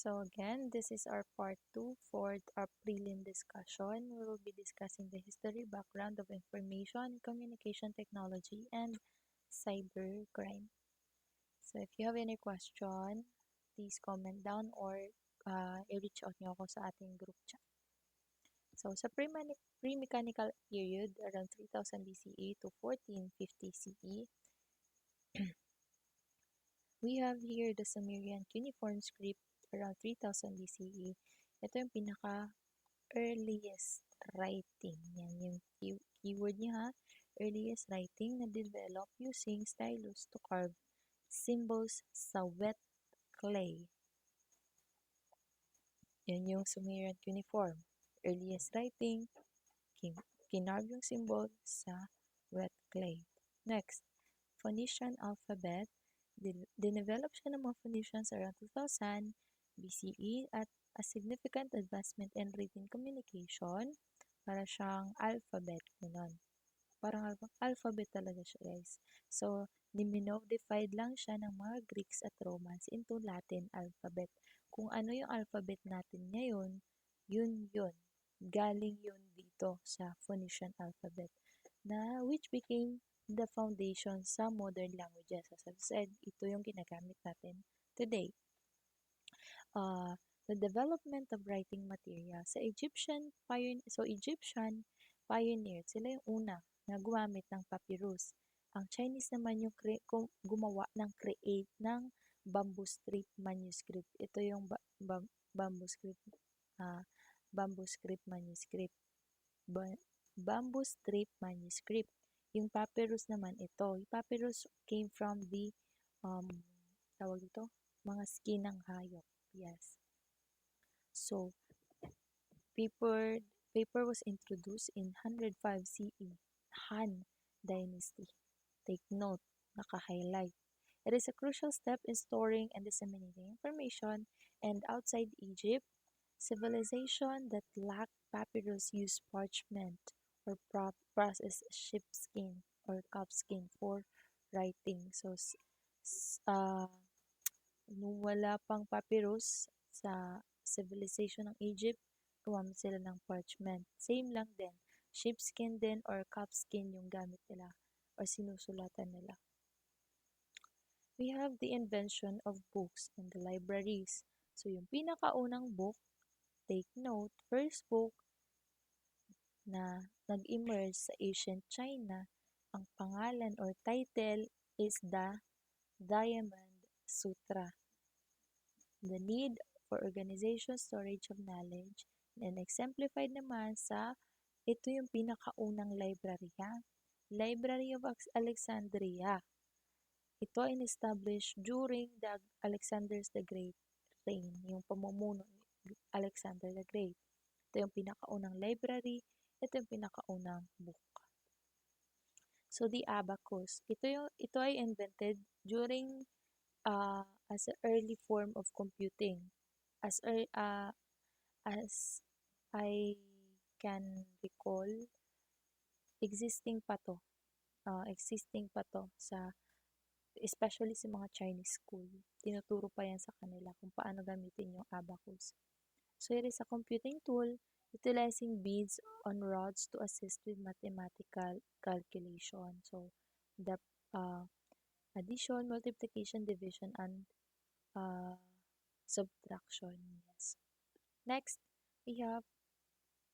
So again, this is our part 2 for our prelim discussion. We will be discussing the history, background of information, communication technology, and cybercrime. So if you have any question, please comment down or i-reach out nyo ako sa ating group chat. So sa pre-mechanical period, around 3000 BCE to 1450 CE, we have here the Sumerian cuneiform script around 3000 BCE. Ito yung earliest writing. Yan yung keyword niya ha. Earliest writing na develop using stylus to carve symbols sa wet clay. Yan yung Sumerian cuneiform. Earliest writing, kinarve yung symbol sa wet clay. Next, Phoenician alphabet. Dinevelop siya ng mga Phoenicians around 2000 BCE at a significant advancement in written communication. Para siyang alphabet. Ganun. Parang alphabet talaga siya, guys. So, diminodified lang siya ng mga Greeks at Romans into Latin alphabet. Kung ano yung alphabet natin ngayon, yun. Galing yun dito sa Phoenician alphabet na which became the foundation sa modern languages. As I've said, ito yung ginagamit natin today. The development of writing material sa Egyptian pioneers, sila yung una na gumamit ng papyrus. Ang Chinese naman yung gumawa create ng bamboo strip manuscript. Ito yung bamboo strip manuscript. Bamboo strip manuscript. Yung papyrus naman ito. Yung papyrus came from the tawag dito, mga skin ng hayop. Yes. So, paper was introduced in 105 CE, Han Dynasty. Take note, naka-highlight. It is a crucial step in storing and disseminating information, and outside Egypt, civilization that lacked papyrus used parchment or processed sheepskin or calfskin for writing. So, nung wala pang papyrus sa civilization ng Egypt, gumamit sila ng parchment. Same lang din. Sheepskin din or calfskin yung gamit nila or sinusulatan nila. We have the invention of books and the libraries. So, yung pinakaunang book, take note, first book na nag-emerge sa ancient China, ang pangalan or title is the Diamond Sutra. The need for organization, storage of knowledge, and exemplified naman sa ito yung pinakaunang library ha. Library of Alexandria. Ito ay established during the Alexander the Great reign, yung pamumuno ni Alexander the Great. Ito yung pinakaunang library, ito yung pinakaunang book. So the abacus, ito ay invented during as an early form of computing. As I can recall, existing pa to sa especially sa mga Chinese school. Tinuturo pa yan sa kanila kung paano gamitin yung abacus. So it is a computing tool utilizing beads on rods to assist with mathematical calculation. So the addition, multiplication, division, and subtraction. Yes. Next, we have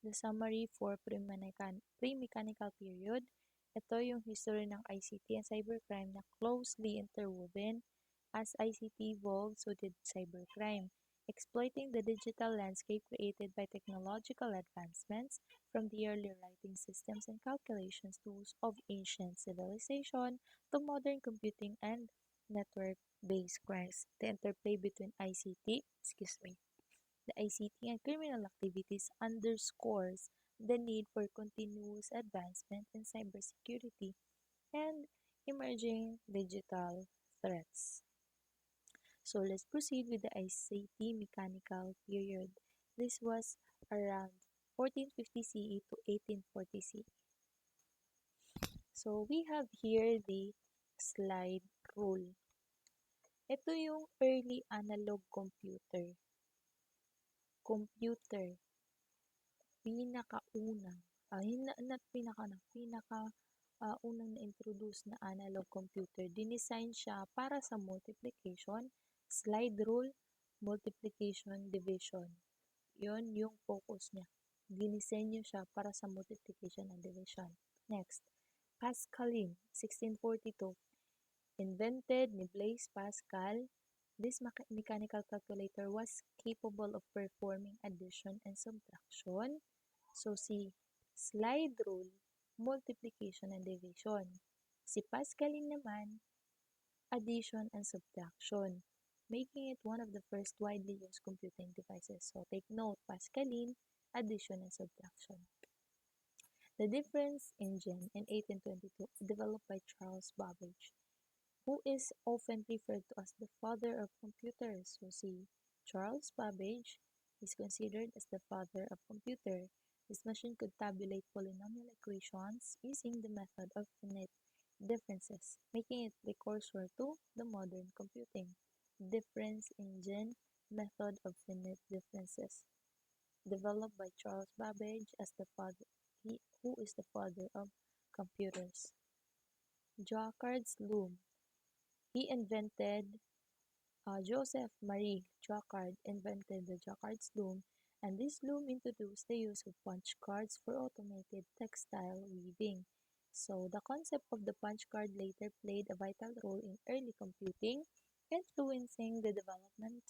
the summary for pre-mechanical period. Ito yung history ng ICT and cybercrime na closely interwoven as ICT evolved, so did cybercrime, exploiting the digital landscape created by technological advancements from the early writing systems and calculations tools of ancient civilization to modern computing and network-based crimes. The interplay between the ICT and criminal activities underscores the need for continuous advancement in cybersecurity and emerging digital threats. So let's proceed with the ICT mechanical period. This was around 1450 CE to 1840 CE. So we have here the slide rule. Ito yung early analog computer. computer, pinakaunang, not unang na-introduce na analog computer, dinesign siya para sa multiplication, slide rule, multiplication, division. Yun yung focus niya. Dinisenyo siya para sa multiplication and division. Next, Pascaline, 1642. Invented ni Blaise Pascal, this mechanical calculator was capable of performing addition and subtraction. So, si slide rule, multiplication and division. Si Pascaline naman, addition and subtraction, making it one of the first widely used computing devices. So, take note, Pascaline, addition and subtraction. The difference engine in 1822, developed by Charles Babbage, who is often referred to as the father of computers. So, si Charles Babbage is considered as the father of computer. This machine could tabulate polynomial equations using the method of finite differences, making it precursor to the modern computing. Difference engine method of finite differences, developed by Charles Babbage as the father, who is the father of computers. Jacquard's loom. He invented Joseph Marie Jacquard invented the Jacquard's loom, and this loom introduced the use of punch cards for automated textile weaving. So, the concept of the punch card later played a vital role in early computing, influencing the development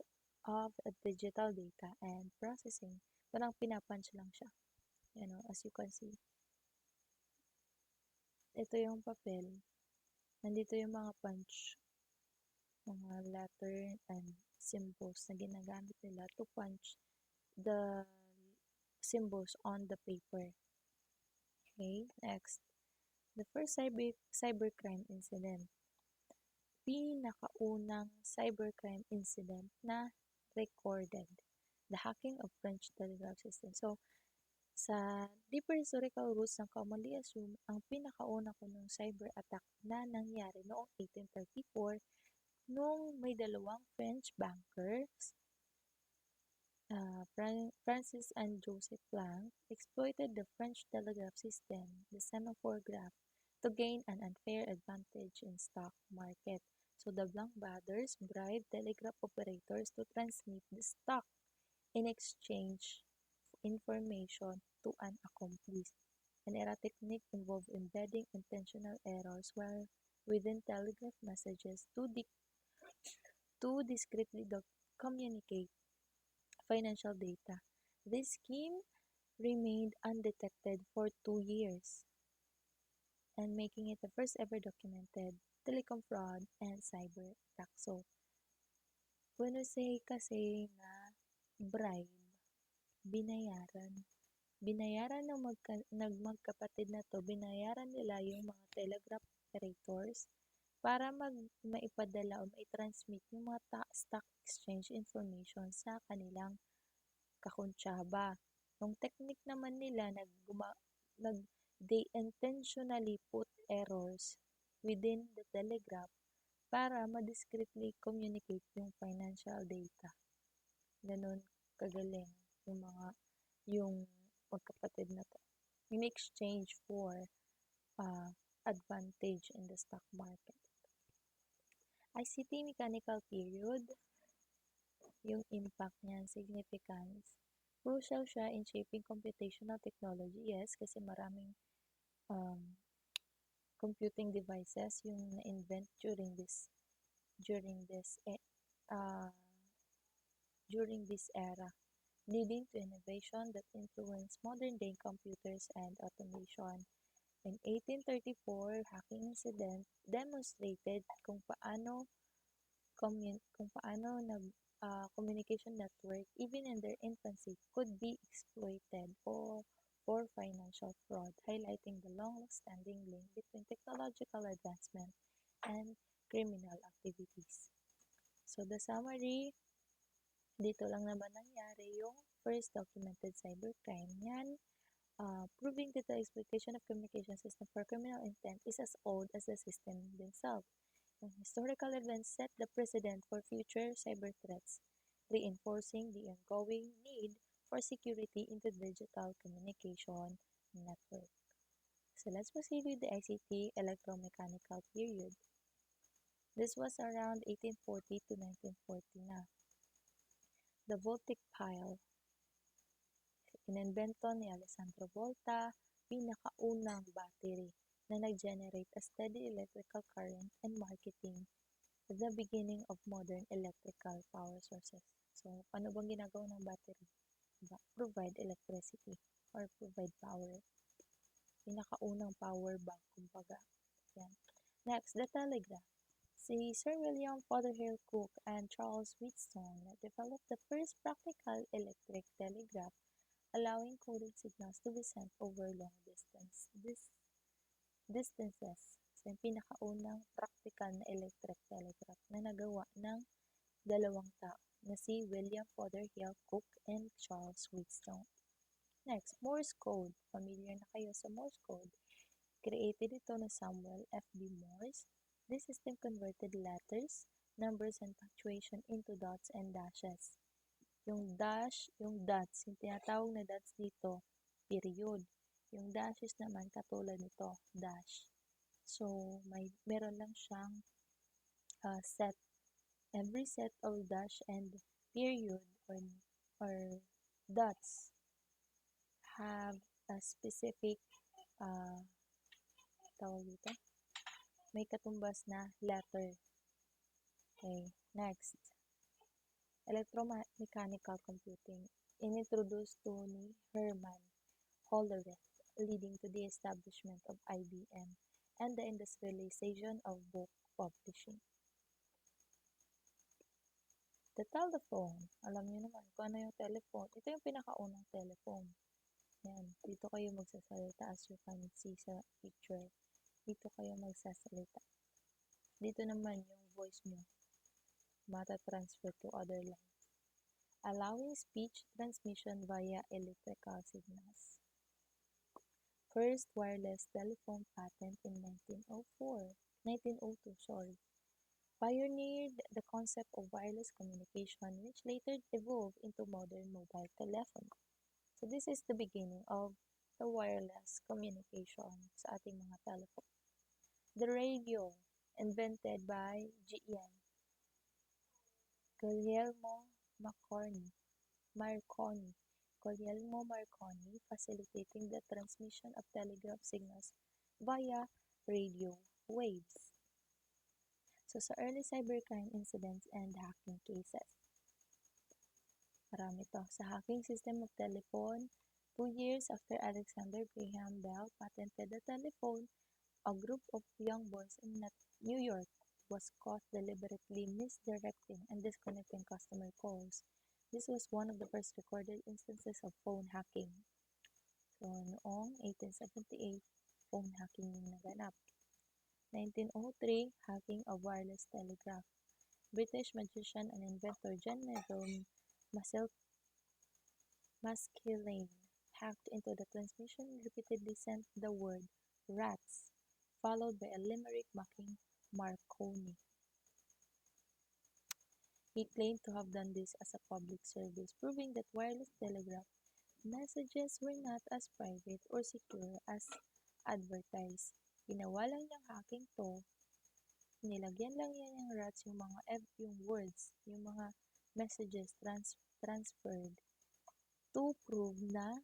of digital data and processing. Parang pinapunch lang siya. As you can see. Ito yung papel. Nandito yung mga punch, mga letter and symbols na ginagamit nila to punch the symbols on the paper. Okay, next. The first cybercrime incident. Pinakaunang cybercrime incident na recorded. The hacking of French telegraph system. So, sa deeper historical roots ng commonly assumed, ang pinakauna ko nung cyber attack na nangyari noong 1834 nung may dalawang French bankers, Francis and Joseph Blanc, exploited the French telegraph system, the semaphore graph, to gain an unfair advantage in stock market. So the Blanc brothers bribed telegraph operators to transmit the stock in exchange information to an accomplice. An era technique involved embedding intentional errors while within telegraph messages to discreetly communicate financial data. This scheme remained undetected for 2 years and making it the first ever documented telecom fraud and cyber attack. So, when we say kasi na bribe, binayaran ng magkapatid na to, binayaran nila yung mga telegraph operators para maipadala o mai-transmit yung mga stock exchange information sa kanilang kakuntsaba. Yung technique naman nila, they intentionally put errors within the telegraph para ma-discreetly communicate yung financial data. Ganun kagaling yung magkapatid na to. In exchange for advantage in the stock market. ICT mechanical period, yung impact niyan, significance. Crucial siya in shaping computational technology, yes, kasi maraming computing devices yung na-invent during this era, leading to innovation that influenced modern-day computers and automation. In 1834, hacking incident demonstrated kung paano communication network, even in their infancy, could be exploited for financial fraud, highlighting the long-standing link between technological advancement and criminal activities. So, the summary, dito lang naman nangyari yung first documented cybercrime. Yan, proving that the exploitation of communication system for criminal intent is as old as the system themselves. Yung historical events set the precedent for future cyber threats, reinforcing the ongoing need for security into digital communication network. So let's proceed with the ICT electromechanical period. This was around 1840 to 1940 na. The voltaic pile, inimbento ni Alessandro Volta, pinakaunang battery na nag-generate a steady electrical current and marketing the beginning of modern electrical power sources. So, ano bang ginagawa ng battery? Provide electricity or provide power. Pinakaunang power bank, kumbaga. Yan. Next, the telegraph. Si Sir William Fothergill Cooke and Charles Wheatstone developed the first practical electric telegraph, allowing coded signals to be sent over long distances. So, yung pinakaunang practical na electric telegraph na nagawa ng dalawang tao na si William Fothergill Cooke and Charles Wheatstone. Next, Morse code. Familiar na kayo sa Morse code. Created ito ni Samuel F.B. Morse. This system converted letters, numbers, and punctuation into dots and dashes. Yung dash, yung dots, yung tinatawag na dots dito, period. Yung dashes naman katulad nito, dash. So, meron lang siyang set. Every set of dash and period or dots have a specific tawag dito, may katumbas na letter. Okay, next. Electromechanical computing. Inintroduced to ni Herman Hollerith, leading to the establishment of IBM and the industrialization of book publishing. The telephone. Alam niyo naman kung ano yung telephone. Ito yung pinakaunang telephone. Yan. Dito kayo magsasalita as you can see sa picture. Dito kayo magsasalita. Dito naman yung voice nyo mata-transfer to other lines, allowing speech transmission via electrical signals. First wireless telephone patent in 1902, pioneered the concept of wireless communication, which later evolved into modern mobile telephony. So this is the beginning of the wireless communication sa ating mga telephone. The radio, invented by Guglielmo Marconi, facilitating the transmission of telegraph signals via radio waves. So, sa early cybercrime incidents and hacking cases. Marami to. Sa hacking system of telephone, 2 years after Alexander Graham Bell patented the telephone, a group of young boys in New York was caught deliberately misdirecting and disconnecting customer calls. This was one of the first recorded instances of phone hacking. So, noong 1878, phone hacking yung naganap. 1903, hacking of wireless telegraph. British magician and inventor John Neville Maskelyne hacked into the transmission and repeatedly sent the word "rats," followed by a limerick mocking Marconi. He claimed to have done this as a public service, proving that wireless telegraph messages were not as private or secure as advertised. Ginawa lang niyang hacking to, nilagyan lang yan yung rats, yung words, yung mga messages transferred to prove na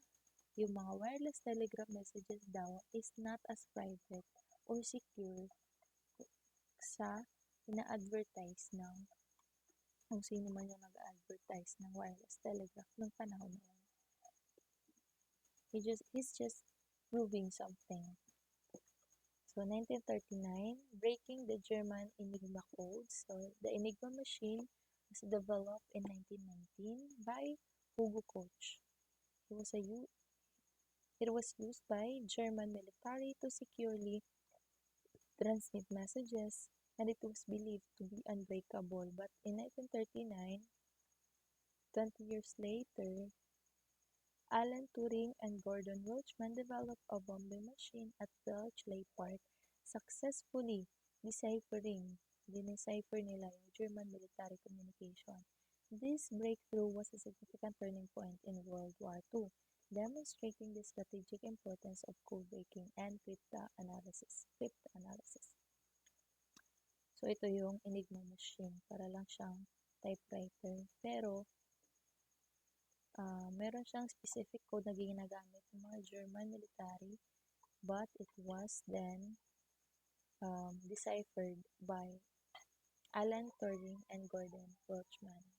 yung mga wireless telegraph messages daw is not as private or secure sa ina-advertise ng kung sino man yung nag-advertise ng wireless telegraph ng panahon na yun. He's just proving something. So, 1939, breaking the German Enigma code. So, the Enigma machine was developed in 1919 by Hugo Koch. It was used by German military to securely transmit messages, and it was believed to be unbreakable. But in 1939, 20 years later, Alan Turing and Gordon Roachman developed a bombing machine at Bletchley Park, successfully decipher nila yung German military communication. This breakthrough was a significant turning point in World War II, demonstrating the strategic importance of code-breaking and cryptanalysis. So, ito yung Enigma machine. Para lang siyang typewriter. Pero, meron siyang specific code na ginagamit ng mga German military, but it was then deciphered by Alan Turing and Gordon Welchman.